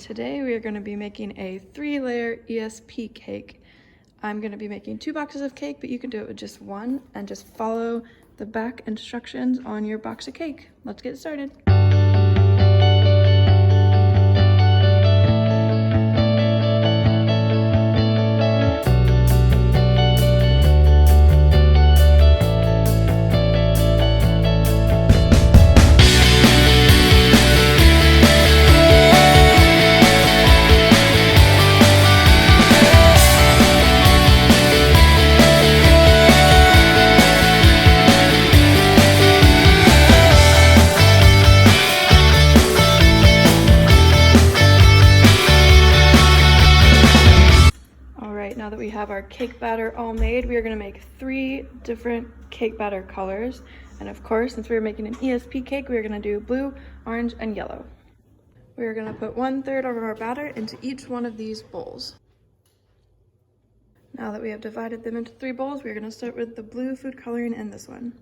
Today we are going to be making a 3-layer ESP cake. I'm going to be making 2 boxes of cake, but you can do it with just one and just follow the back instructions on your box of cake. Let's get started. Now that we have our cake batter all made, we are going to make 3 different cake batter colors. And of course, since we are making an ESP cake, we are going to do blue, orange, and yellow. We are going to put 1/3 of our batter into each one of these bowls. Now that we have divided them into 3 bowls, we are going to start with the blue food coloring in this one.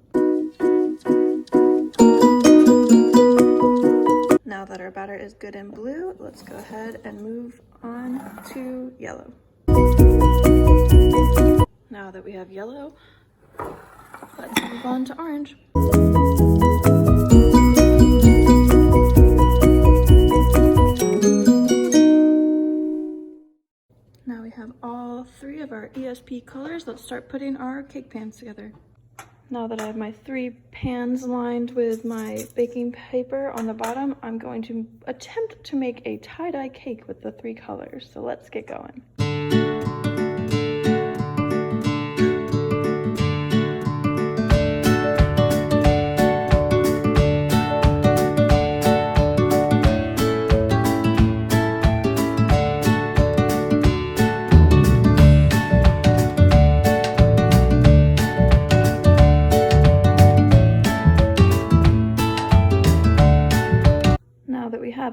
Now that our batter is good in blue, let's go ahead and move on to yellow. Now that we have yellow, let's move on to orange. Now we have all 3 of our ESP colors. Let's start putting our cake pans together. Now that I have my 3 pans lined with my baking paper on the bottom, I'm going to attempt to make a tie-dye cake with the 3 colors. So let's get going.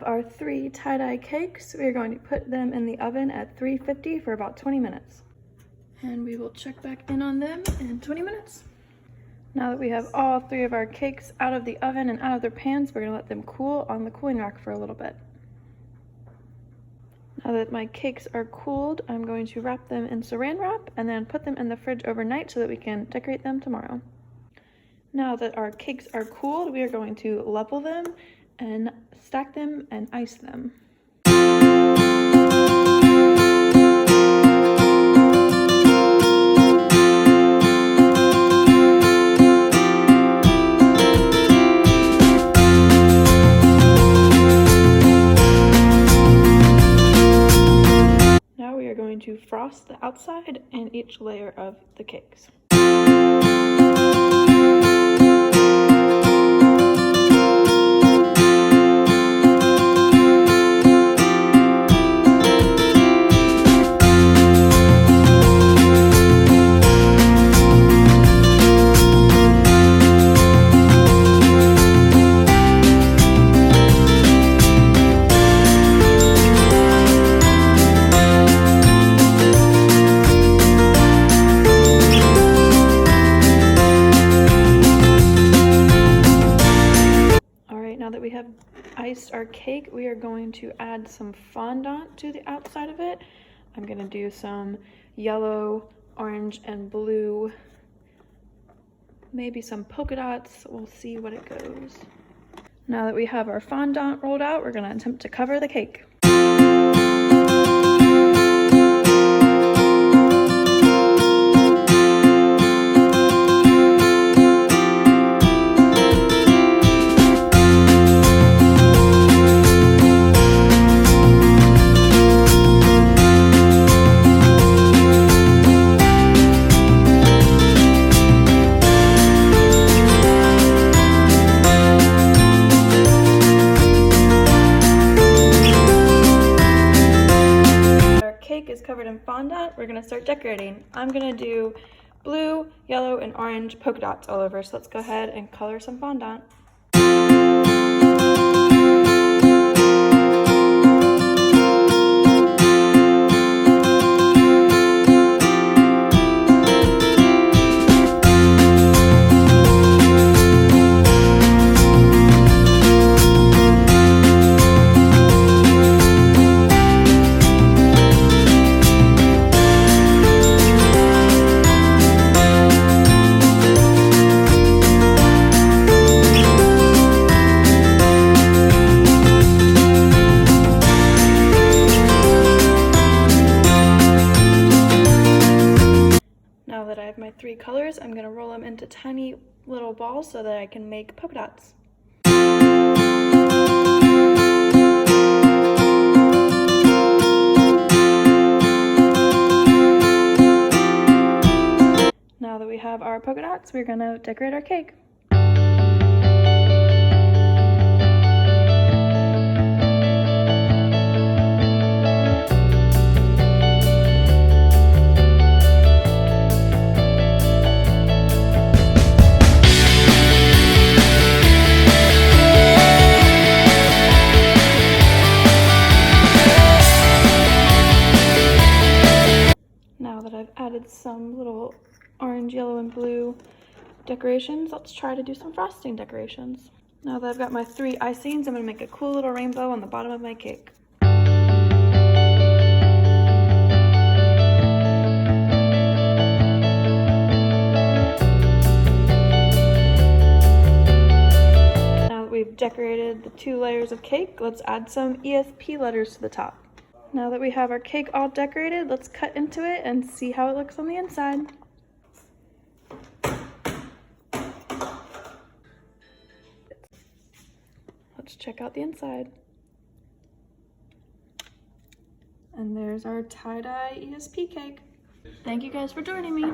Our 3 tie-dye cakes, we are going to put them in the oven at 350 for about 20 minutes. And we will check back in on them in 20 minutes. Now that we have all 3 of our cakes out of the oven and out of their pans, we're going to let them cool on the cooling rack for a little bit. Now that my cakes are cooled, I'm going to wrap them in saran wrap and then put them in the fridge overnight so that we can decorate them tomorrow. Now that our cakes are cooled, we are going to level them and stack them and ice them. Now we are going to frost the outside and each layer of the cakes. Now that we have iced our cake, we are going to add some fondant to the outside of it. I'm going to do some yellow, orange, and blue, maybe some polka dots. We'll see what it goes. Now that we have our fondant rolled out, we're going to attempt to cover the cake. Is covered in fondant. We're going to start decorating. I'm going to do blue, yellow, and orange polka dots all over. So let's go ahead and color some fondant. have my 3 colors, I'm gonna roll them into tiny little balls so that I can make polka dots. Now that we have our polka dots, we're gonna decorate our cake. Now that I've added some little orange, yellow, and blue decorations, let's try to do some frosting decorations. Now that I've got my 3 icings, I'm gonna make a cool little rainbow on the bottom of my cake. Now that we've decorated the 2 layers of cake, let's add some ESP letters to the top. Now that we have our cake all decorated, let's cut into it and see how it looks on the inside. Let's check out the inside. And there's our tie-dye ESP cake. Thank you guys for joining me.